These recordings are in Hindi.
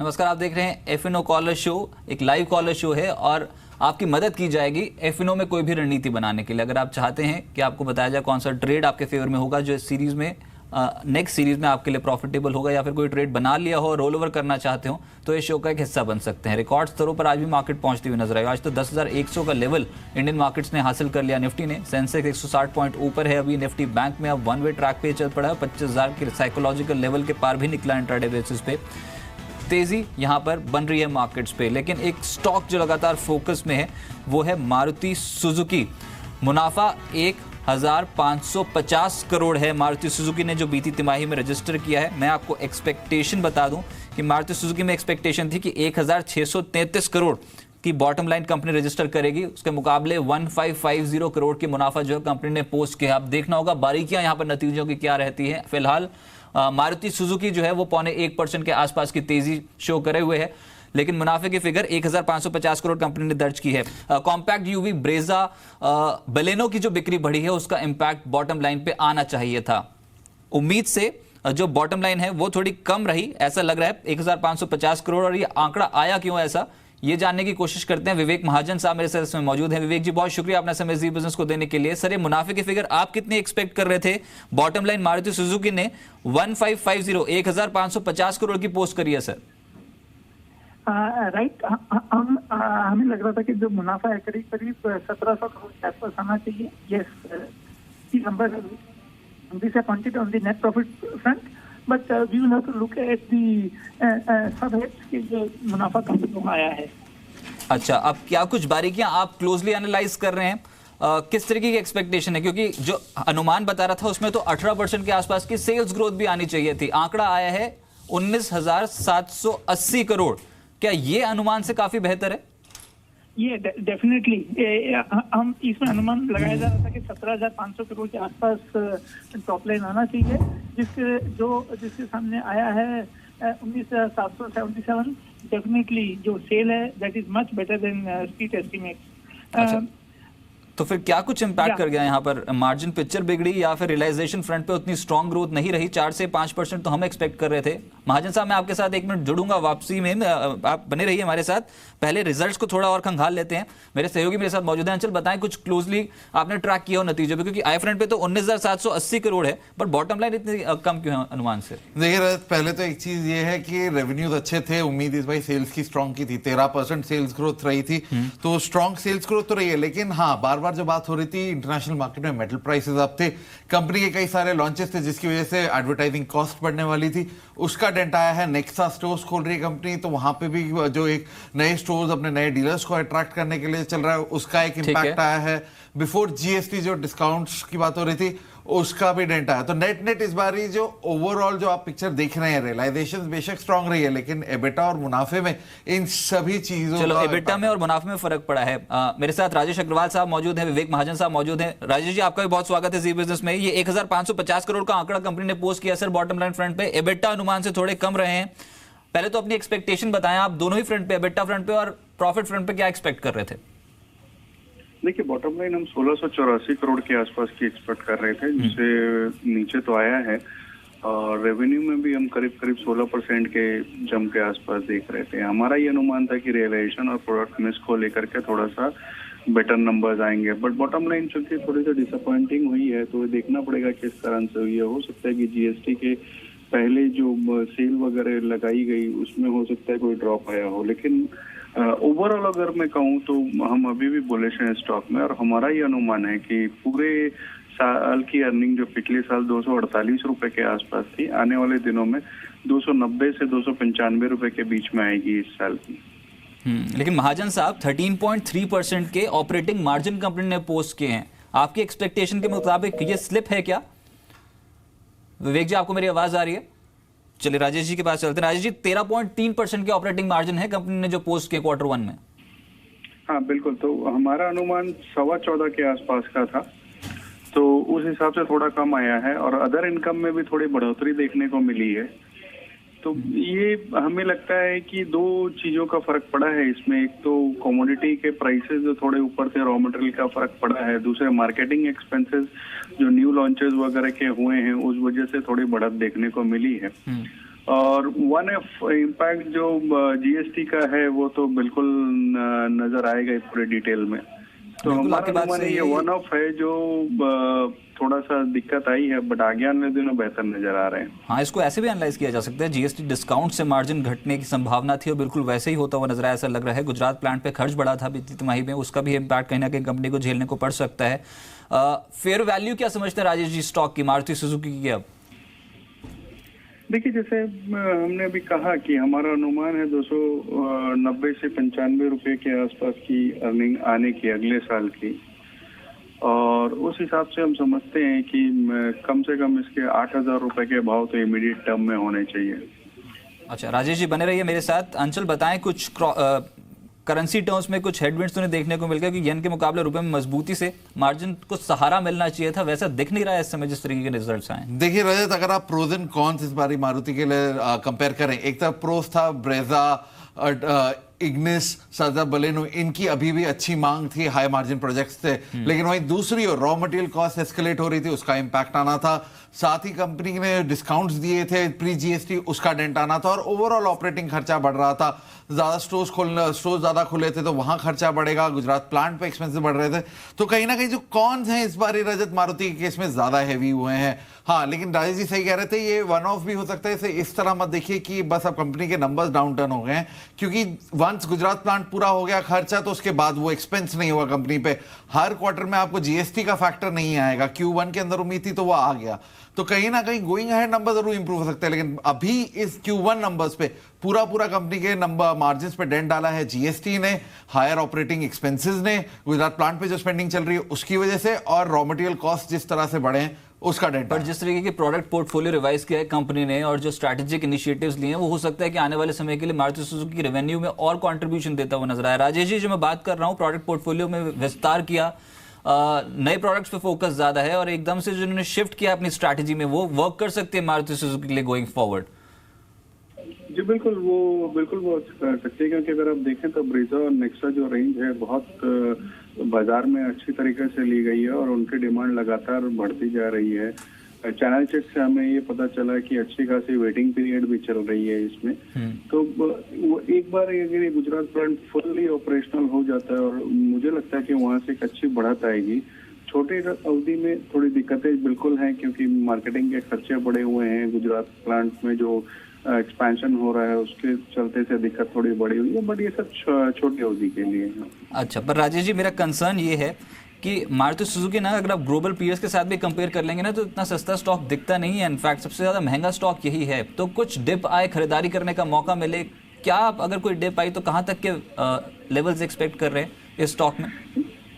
नमस्कार, आप देख रहे हैं एफएनओ कॉलर शो। एक लाइव कॉलर शो है और आपकी मदद की जाएगी एफएनओ में कोई भी रणनीति बनाने के लिए। अगर आप चाहते हैं कि आपको बताया जाए कौन सा ट्रेड आपके फेवर में होगा, जो इस सीरीज में नेक्स्ट सीरीज में आपके लिए प्रॉफिटेबल होगा, या फिर कोई ट्रेड बना लिया हो और रोल ओवर करना चाहते हो, तो इस शो का एक हिस्सा बन सकते हैं। रिकॉर्ड स्तरों पर आज भी मार्केट पहुंचती हुई नजर आई। आज तो 10,100 का लेवल इंडियन मार्केट्स ने हासिल कर लिया। निफ्टी ने, सेंसेक्स 160 पॉइंट ऊपर है अभी। निफ्टी बैंक में अब वन वे ट्रैक पे चल पड़ा है, 25,000 के साइकोलॉजिकल लेवल के पार भी निकला इंट्राडे बेसिस पे। तेजी यहां पर बन रही है मार्केट्स पे, लेकिन एक स्टॉक जो लगातार फोकस में है वो है मारुति सुजुकी। मुनाफा 1,550 करोड़ है मारुति सुजुकी ने जो बीती तिमाही में रजिस्टर किया है। मैं आपको एक्सपेक्टेशन बता दूं कि मारुति सुजुकी में एक्सपेक्टेशन थी कि 1,633 करोड़ की बॉटम लाइन कंपनी रजिस्टर करेगी। उसके मुकाबले 1,550 करोड़ की मुनाफा जो है कंपनी ने पोस्ट किया। अब देखना होगा बारीकियां यहां पर नतीजों की क्या रहती है। फिलहाल मारुति सुजुकी जो है वो 0.25% के आसपास की तेजी शो करे हुए है, लेकिन मुनाफे की फिगर 1,550 करोड़ कंपनी ने दर्ज की है। कॉम्पैक्ट यूवी ब्रेजा बलेनो की जो बिक्री बढ़ी है उसका इंपैक्ट बॉटम लाइन पे आना चाहिए था। उम्मीद से जो बॉटम लाइन है वो थोड़ी कम रही, ऐसा लग रहा है 1,550 करोड़। और ये आंकड़ा आया क्यों ऐसा, ये जानने की कोशिश करते हैं। विवेक महाजन साहब मेरे साथ इसमें मौजूद हैं। विवेक जी, बहुत शुक्रिया अपना समय जी बिजनेस को देने के लिए। सर, ये मुनाफे की फिगर आप कितनी एक्सपेक्ट कर रहे थे? बॉटम लाइन मारुति सुजुकी ने 1,550 1,550 करोड़ की पोस्ट करी है सर। राइट, हमें लग रहा था कि जो मुनाफा है करीब करीब 1,700 करोड़ के आसपास आना चाहिए। Yes, number disappointed on the net profit front, but we will have to look at the subheads के जो मुनाफा कम आया है। अच्छा, अब क्या कुछ बारीकियां आप क्लोजली एनालाइज कर रहे हैं? किस तरीके की एक्सपेक्टेशन है? क्योंकि जो अनुमान बता रहा था उसमें तो 18% के आसपास की सेल्स ग्रोथ भी आनी चाहिए थी। आंकड़ा आया है 19,780 करोड़। क्या ये अनुमान से काफी बेहतर है? ये डेफिनेटली हम इसमें अनुमान लगाया जा रहा था कि 17,500 करोड़ के आसपास टॉप लाइन आना चाहिए, जिसके सामने आया है 19,777। डेफिनेटली जो सेल है that is much better than street estimate. तो फिर क्या कुछ इंपैक्ट कर गया यहाँ पर? मार्जिन पिक्चर बिगड़ी या फिर रियलाइजेशन फ्रंट पे उतनी स्ट्रांग ग्रोथ नहीं रही? 4 से 5% तो हम एक्सपेक्ट कर रहे थे। महाजन साहब, मैं आपके साथ 1 मिनट जुड़ूंगा वापसी में, आप बने रहिए हमारे साथ। पहले रिजल्ट्स को थोड़ा और खंगाल लेते हैं। मेरे सहयोगी मेरे साथ मौजूद हैं। अंचल, बताएं कुछ क्लोजली आपने ट्रैक किया हो नतीजों पे, क्योंकि आई फ्रंट पे तो 19,780 करोड़ है, बट बॉटम लाइन इतनी कम क्यों है अनुमान से? देखिए, पहले तो एक चीज ये है कि रेवेन्यूज अच्छे थे, उम्मीद इस भाई सेल्स की स्ट्रांग की थी, 13% सेल्स ग्रोथ रही थी, तो स्ट्रांग सेल्स ग्रोथ तो रही है। लेकिन हाँ, बार बार जो बात हो रही थी, इंटरनेशनल मार्केट में मेटल प्राइसेस अप थे, कंपनी के कई सारे लॉन्चेस थे जिसकी वजह से एडवर्टाइजिंग कॉस्ट बढ़ने वाली थी, उसका डेंट आया है। नेक्सा स्टोर्स खोल रही है कंपनी, तो वहां पे भी जो एक नए स्टोर्स अपने नए डीलर्स को अट्रैक्ट करने के लिए चल रहा है, उसका एक इंपैक्ट आया है। बिफोर जीएसटी जो डिस्काउंट्स की बात हो रही थी उसका भी डेंट आया। तो नेट इस बार जो ओवरऑल जो आप पिक्चर देख रहे हैं, रियलाइजेशन बेशक स्ट्रांग रही है, लेकिन एबिटा और मुनाफे में इन सभी चीजों चलो एबिटा में और मुनाफे में फर्क पड़ा है। मेरे साथ राजेश अग्रवाल साहब मौजूद हैं, विवेक महाजन साहब मौजूद हैं। राजेश जी, आपका भी बहुत स्वागत है जी बिजनेस में। ये 1,550 करोड़ का आंकड़ा कंपनी ने पोस्ट किया सर बॉटम लाइन फ्रंट पे। एबिटा अनुमान से थोड़े कम रहे हैं। पहले तो अपनी एक्सपेक्टेशन बताएं, आप दोनों ही फ्रंट पे, एबिटा फ्रंट पे और प्रॉफिट फ्रंट पे क्या एक्सपेक्ट कर रहे थे? देखिए, बॉटम लाइन हम 1,684 करोड़ के आसपास की एक्सपेक्ट कर रहे थे, जिससे नीचे तो आया है। और रेवेन्यू में भी हम करीब 16% के जम के आसपास देख रहे थे। हमारा ये अनुमान था कि रियलाइजेशन और प्रोडक्ट मिक्स को लेकर के थोड़ा सा बेटर नंबर्स आएंगे, बट बॉटम लाइन चूंकि थोड़ी सी डिसअपॉइंटिंग हुई है, तो देखना पड़ेगा किस कारण से हुई है। हो सकता है कि जीएसटी के पहले जो सेल वगैरह लगाई गई उसमें हो सकता है कोई ड्रॉप आया हो, लेकिन ओवरऑल अगर मैं कहूँ तो हम अभी भी बुलिश हैं स्टॉक में। और हमारा ये अनुमान है कि पूरे साल की अर्निंग जो पिछले साल 248 रुपए के आसपास थी, आने वाले दिनों में 290 से 295 रुपए के बीच में आएगी इस साल की। लेकिन महाजन साहब, 13.3% के ऑपरेटिंग मार्जिन कंपनी ने पोस्ट किए हैं। आपकी एक्सपेक्टेशन के मुताबिक ये स्लिप है क्या? विवेक जी, आपको मेरी आवाज आ रही है? चलिए राजेश जी के पास चलते हैं। राजेश जी, 13.3% के ऑपरेटिंग मार्जिन है कंपनी ने जो पोस्ट किए Q1 में। हाँ बिल्कुल, तो हमारा अनुमान 14.25 के आसपास का था, तो उस हिसाब से थोड़ा कम आया है। और अदर इनकम में भी थोड़ी बढ़ोतरी देखने को मिली है। तो ये हमें लगता है कि 2 चीजों का फर्क पड़ा है इसमें। एक तो कमोडिटी के प्राइसेस जो थोड़े ऊपर थे, रॉ मटेरियल का फर्क पड़ा है। दूसरे मार्केटिंग एक्सपेंसेस जो न्यू लॉन्चेस वगैरह के हुए हैं उस वजह से थोड़ी बढ़त देखने को मिली है। और वन ऑफ इम्पैक्ट जो जीएसटी का है वो तो बिल्कुल नजर आएगा पूरे डिटेल में। तो बिल्कुल, आपकी हमारा बात अनुमान सही ये है। वन ऑफ है जो थोड़ा सा दिक्कत आई है, बट आगे आने दिनों बेहतर नजर आ रहे हैं। हाँ, इसको ऐसे भी एनालाइज किया जा सकता है, जीएसटी डिस्काउंट से मार्जिन घटने की संभावना थी और बिल्कुल वैसे ही होता हुआ नजर आया, ऐसा लग रहा है। गुजरात प्लांट पे खर्च बढ़ा था बीती तिमाही में, उसका भी इम्पैक्ट कहीं ना कहीं कंपनी को झेलने को पड़ सकता है। फेयर वैल्यू क्या समझते हैं राजेश जी स्टॉक की, मारुति सुजुकी की? अब देखिए, जैसे हमने अभी कहा कि हमारा अनुमान है 290 से 95 रुपए के आसपास की अर्निंग आने की अगले साल की, और उस हिसाब से हम समझते हैं कि कम से कम इसके 8,000 रुपए के भाव तो इमीडिएट टर्म में होने चाहिए। अच्छा, राजेश जी बने रहिए मेरे साथ। अंचल बताएं, कुछ करेंसी टर्म्स में कुछ हेडविंड्स तो देखने को मिल गया कि येन के मुकाबले रुपए में मजबूती से मार्जिन को सहारा मिलना चाहिए था, वैसा दिख नहीं रहा है इस समय जिस तरीके के रिजल्ट्स आए। देखिए रजत, अगर आप प्रोज एंड कॉन्स इस बारी मारुति के लिए कंपेयर करें, एक तरफ प्रोज था ब्रेजा, इग्निस, साजा बलेनो, इनकी अभी भी अच्छी मांग थी, हाई मार्जिन प्रोजेक्ट्स थे, लेकिन वहीं दूसरी ओर रॉ मटेरियल कॉस्ट एस्केलेट हो रही थी, उसका इंपैक्ट आना था। साथ ही कंपनी ने डिस्काउंट्स दिए थे प्री जीएसटी, उसका डेंट आना था, और ओवरऑल ऑपरेटिंग खर्चा बढ़ रहा था। ज्यादा स्टोर्स ज्यादा खुले थे तो वहां खर्चा बढ़ेगा, गुजरात प्लांट पे एक्सपेंसेस बढ़ रहे थे, तो कहीं ना कहीं जो कॉन्स हैं इस बार रजत मारुति के केस में ज्यादा हैवी हुए हैं। हाँ, लेकिन राजेश जी सही कह रहे थे, ये वन ऑफ भी हो सकता है। इसे इस तरह मत देखिए कि बस अब कंपनी के नंबर्स डाउन टर्न हो गए हैं, क्योंकि वंस गुजरात प्लांट पूरा हो गया खर्चा, तो उसके बाद वो एक्सपेंस नहीं होगा कंपनी पे। हर क्वार्टर में आपको जीएसटी का फैक्टर नहीं आएगा। Q1 के अंदर उम्मीद थी तो वो आ गया, तो कहीं ना कहीं गोइंग अहेड नंबर जरूर इंप्रूव हो सकते हैं, लेकिन अभी इस Q1 नंबर्स पे पूरा कंपनी के नंबर मार्जिन्स पे डेंट डाला है जीएसटी ने, हायर ऑपरेटिंग एक्सपेंसेस ने, गुजरात प्लांट पे जो स्पेंडिंग चल रही है उसकी वजह से, और रॉ मटेरियल कॉस्ट जिस तरह से बढ़े हैं उसका डेंट। पर जिस तरीके की प्रोडक्ट पोर्टफोलियो रिवाइज किया है कंपनी ने और जो स्ट्रैटेजिक इनिशिएटिव्स लिए हैं, वो हो सकता है कि आने वाले समय के लिए मारुति सुजुकी की रेवेन्यू में और कंट्रीब्यूशन देता हुआ नजर आया। राजेश जी, जो मैं बात कर रहा हूँ, प्रोडक्ट पोर्टफोलियो में विस्तार किया, नए प्रोडक्ट्स पे फोकस ज्यादा है, और एकदम से जो उन्होंने शिफ्ट किया अपनी स्ट्रैटेजी में, वो वर्क कर सकते हैं मारुति सुजुकी के लिए गोइंग फॉरवर्ड। जी बिल्कुल, वो कर सकते हैं, क्योंकि अगर आप देखें तो ब्रेजा और नेक्सा जो रेंज है बहुत बाजार में अच्छी तरीके से ली गई है और उनकी डिमांड लगातार बढ़ती जा रही है। चैनल चेक से हमें ये पता चला कि अच्छी खासी वेटिंग पीरियड भी चल रही है इसमें। तो वो एक बार अगर ये गुजरात प्लांट फुल्ली ऑपरेशनल हो जाता है, और मुझे लगता है कि वहाँ से एक अच्छी बढ़त आएगी। छोटे अवधि में थोड़ी दिक्कतें बिल्कुल हैं, क्योंकि मार्केटिंग के खर्चे बढ़े हुए हैं, गुजरात प्लांट में जो एक्सपेंशन हो रहा है उसके चलते से दिक्कत थोड़ी बड़ी हुई है, बट ये सब छोटी अवधि के लिए है। अच्छा, पर राजेश जी मेरा कंसर्न ये है कि मारुति सुजुकी ना, अगर आप ग्लोबल पीयर्स के साथ भी कंपेयर कर लेंगे ना, तो इतना सस्ता स्टॉक दिखता नहीं है। इनफैक्ट सबसे ज्यादा महंगा स्टॉक यही है। तो कुछ डिप आए, खरीदारी करने का मौका मिले क्या? आप अगर कोई डिप आई तो कहाँ तक के लेवल्स एक्सपेक्ट कर रहे हैं इस स्टॉक में?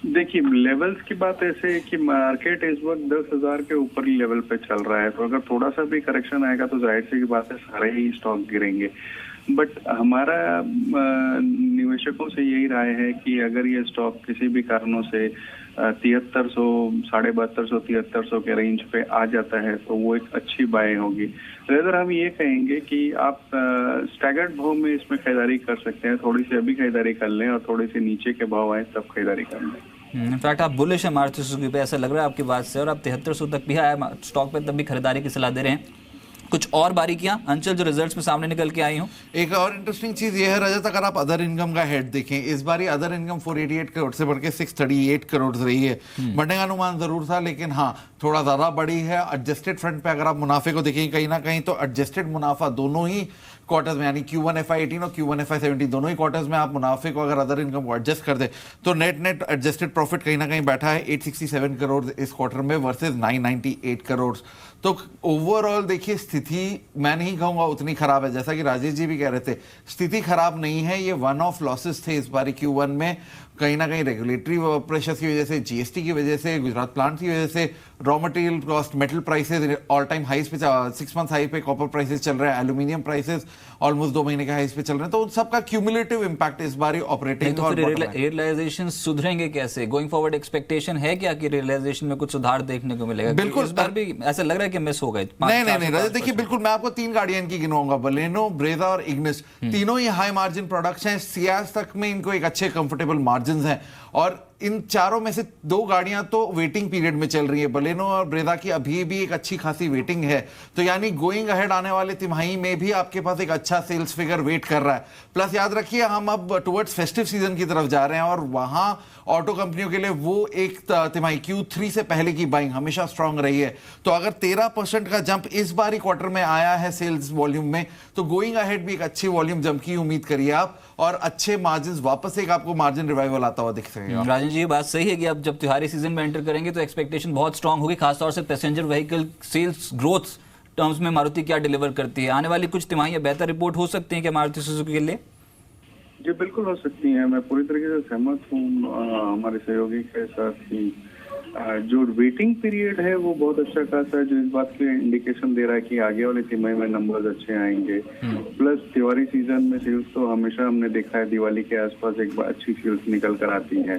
देखिए, लेवल्स की बात ऐसे है कि मार्केट इस वक्त 10,000 के ऊपर ही लेवल पे चल रहा है, तो अगर थोड़ा सा भी करेक्शन आएगा तो जाहिर सी बात है सारे ही स्टॉक गिरेंगे। बट हमारा निवेशकों से यही राय है कि अगर ये स्टॉक किसी भी कारणों से 7300, 7250, 7300 के रेंज पे आ जाता है तो वो एक अच्छी बाय होगी। रेदर हम ये कहेंगे कि आप स्टैगर्ड भाव में इसमें खरीदारी कर सकते हैं, थोड़ी सी अभी खरीदारी कर लें और थोड़ी सी नीचे के भाव आए तब खरीदारी कर लें। इनफैक्ट आप बुलिश है मारुति सुजुकी पे, ऐसा लग रहा है आपकी बात से, और आप 7300 तक भी आया स्टॉक पे तब भी खरीदारी की सलाह दे रहे हैं। कुछ और बारीकियां अंचल जो रिजल्ट्स में सामने निकल के आई हूं? एक और इंटरेस्टिंग चीज ये है रजत, अगर आप अदर इनकम का हेड देखें, इस बार अदर इनकम 488 करोड़ से बढ़ के 638 करोड़ रही है। बढ़ने का अनुमान जरूर था, लेकिन हाँ थोड़ा ज्यादा बढ़ी है। एडजस्टेड फ्रंट पे अगर आप मुनाफे को देखें कहीं ना कहीं, तो एडजस्टेड मुनाफा दोनों ही क्वार्टर्स में, यानी Q1 FY18 और Q1 FY17 दोनों ही क्वार्टर्स में आप मुनाफे को अगर अदर इनकम को एडजस्ट कर दे तो नेट एडजस्टेड प्रॉफिट कहीं ना कहीं बैठा है 867 करोड़ इस क्वार्टर में वर्सेस 998 करोड़। तो ओवरऑल देखिए स्थिति मैं नहीं कहूंगा उतनी खराब है, जैसा कि राजेश जी भी कह रहे थे, स्थिति खराब नहीं है। ये वन ऑफ लॉसेस थे इस बार Q1 में, कहीं ना कहीं रेगुलेटरी प्रेशर्स की वजह से, जीएसटी की वजह से, गुजरात प्लांट की वजह से, raw material cost, metal prices all time highs पे, 6 मंथ हाई पे कॉपर प्राइसेस चल रहे हैं, एल्यूमिनियम प्राइसेस ऑलमोस्ट 2 महीने के हाईस पे चल रहे हैं, तो उन सबका क्यूमुलेटिव इंपैक्ट इस बार ऑपरेटिंग। तो फिर रियलाइजेशन सुधरेंगे कैसे? गोइंग फॉरवर्ड एक्सपेक्टेशन है क्या कि रियलाइजेशन में कुछ सुधार देखने को मिलेगा? बिल्कुल, इस बार भी ऐसा लग रहा है कि मिस हो गए। नहीं रजत, देखिए बिल्कुल, मैं आपको 3 गाड़ियां इनकी गिनवाऊंगा, बलेनो, ब्रेजा और इग्निस, तीनों ही हाई मार्जिन प्रोडक्ट्स हैं। सियाज तक में इनको एक अच्छे कंफर्टेबल मार्जिन हैं, और इन चारों में से 2 गाड़ियां तो वेटिंग पीरियड में चल रही है, बलेनो और ब्रेजा की अभी भी एक अच्छी खासी वेटिंग है, तो यानी गोइंग अहेड आने वाले तिमाही में भी आपके पास एक अच्छा सेल्स फिगर वेट कर रहा है। प्लस याद रखिए हम अब टुवर्ड्स फेस्टिव सीजन की तरफ जा रहे हैं और वहां ऑटो कंपनियों के लिए वो एक तिमाही Q3 से पहले की बाइंग हमेशा स्ट्रांग रही है। तो अगर 13% का जंप इस बार ही क्वार्टर में आया है सेल्स वॉल्यूम में, तो गोइंग अहेड भी एक अच्छी वॉल्यूम जंप की उम्मीद करिए आप, और अच्छे मार्जिन, वापस एक आपको मार्जिन रिवाइवल आता हुआ दिख सकेगा। राजन जी, ये बात सही है कि अब जब त्योहारी सीजन में एंटर करेंगे तो एक्सपेक्टेशन बहुत स्ट्रांग होगी, खासतौर से passenger vehicle sales growth terms में मारुति क्या डिलीवर करती है। आने वाली कुछ तिमाहियां बेहतर रिपोर्ट हो सकती हैं क्या मारुति सुजुकी के लिए? जी बिल्कुल हो सकती है, मैं पूरी तरीके से सहमत हूँ हमारे सहयोगी के साथ कि जो वेटिंग पीरियड है वो बहुत अच्छा खासा है, जो इस बात की इंडिकेशन दे रहा है कि आगे वाले तिमाही में नंबर्स अच्छे आएंगे। प्लस त्योहारी सीजन में सेल्स तो हमेशा हमने देखा है दिवाली के आसपास एक अच्छी सेल्स निकल कर आती है,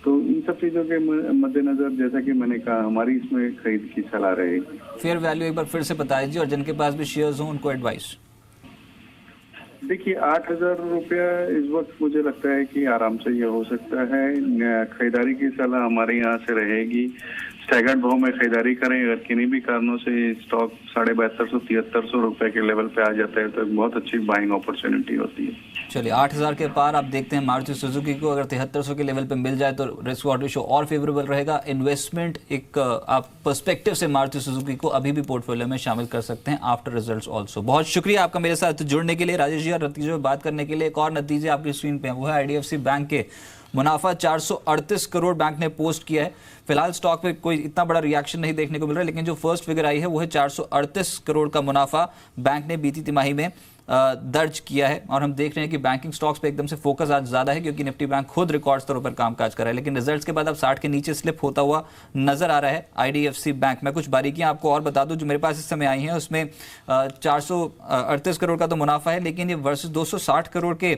तो इन सब चीजों के मद्देनजर जैसा कि मैंने कहा हमारी इसमें खरीद की सलाह रहेगी। फेयर वैल्यू एक बार फिर से बता दीजिए, और जिनके पास भी शेयर्स हो उनको एडवाइस। देखिए 8,000 रुपया इस वक्त मुझे लगता है कि आराम से ये हो सकता है। खरीदारी की सलाह हमारे यहाँ से रहेगी, स्टैगर्ड भाव में खरीदारी करें। अगर किन्हीं भी कारणों से स्टॉक 7200-7300 रुपए के लेवल पे आ जाता है तो एक बहुत अच्छी बाइंग अपॉर्चुनिटी होती है। चलिए 8,000 के पार आप देखते हैं मारुति सुजुकी को, अगर 7300 के लेवल पे मिल जाए तो रिस्क वाट रेशियो और फेवरेबल रहेगा। इन्वेस्टमेंट एक आप पर्सपेक्टिव से मारुति सुजुकी को अभी भी पोर्टफोलियो में शामिल कर सकते हैं आफ्टर रिजल्ट्स ऑल्सो। बहुत शुक्रिया आपका मेरे साथ जुड़ने के लिए राजेश जी, और नतीजों में बात करने के लिए। एक और नतीजे आपकी स्क्रीन पे हैं, वो है IDFC बैंक के मुनाफा 438 करोड़ बैंक ने पोस्ट किया है। फिलहाल स्टॉक पे कोई इतना बड़ा रिएक्शन नहीं देखने को मिल रहा है, लेकिन जो फर्स्ट फिगर आई है वो है 438 करोड़ का मुनाफा बैंक ने बीती तिमाही में दर्ज किया है। और हम देख रहे हैं कि बैंकिंग स्टॉक्स पे एकदम से फोकस आज ज्यादा है, क्योंकि निफ्टी बैंक खुद रिकॉर्ड स्तरों पर कामकाज कर रहा है, लेकिन रिजल्ट्स के बाद अब 60 के नीचे स्लिप होता हुआ नजर आ रहा है IDFC बैंक। मैं कुछ बारीकियां आपको और बता दूं जो मेरे पास इस समय आई हैं, उसमें 438 करोड़ का तो मुनाफा है, लेकिन ये वर्सेस 260 करोड़ के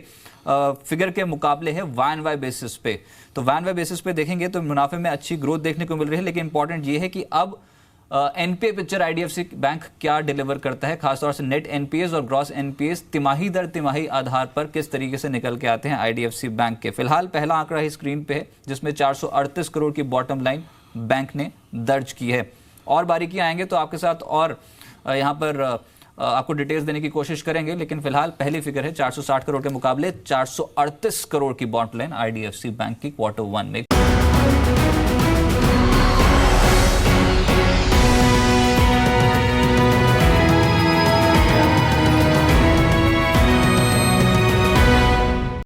फिगर के मुकाबले है YoY बेसिस पे। तो YoY बेसिस पे देखेंगे तो मुनाफे में अच्छी ग्रोथ देखने को मिल रही है, लेकिन इंपॉर्टेंट ये है कि अब NPA पिक्चर IDFC बैंक क्या डिलीवर करता है, खासतौर से नेट NPAs और ग्रॉस NPAs तिमाही दर तिमाही आधार पर किस तरीके से निकल के आते हैं IDFC बैंक के। फिलहाल पहला आंकड़ा ही स्क्रीन पे है, जिसमें 438 करोड़ की बॉटम लाइन बैंक ने दर्ज की है। और बारीकी आएंगे तो आपके साथ और यहाँ पर आपको डिटेल्स देने की कोशिश करेंगे, लेकिन फिलहाल पहली फिगर है 460 करोड़ के मुकाबले 438 करोड़ की बॉटम लाइन IDFC बैंक की Q1 में।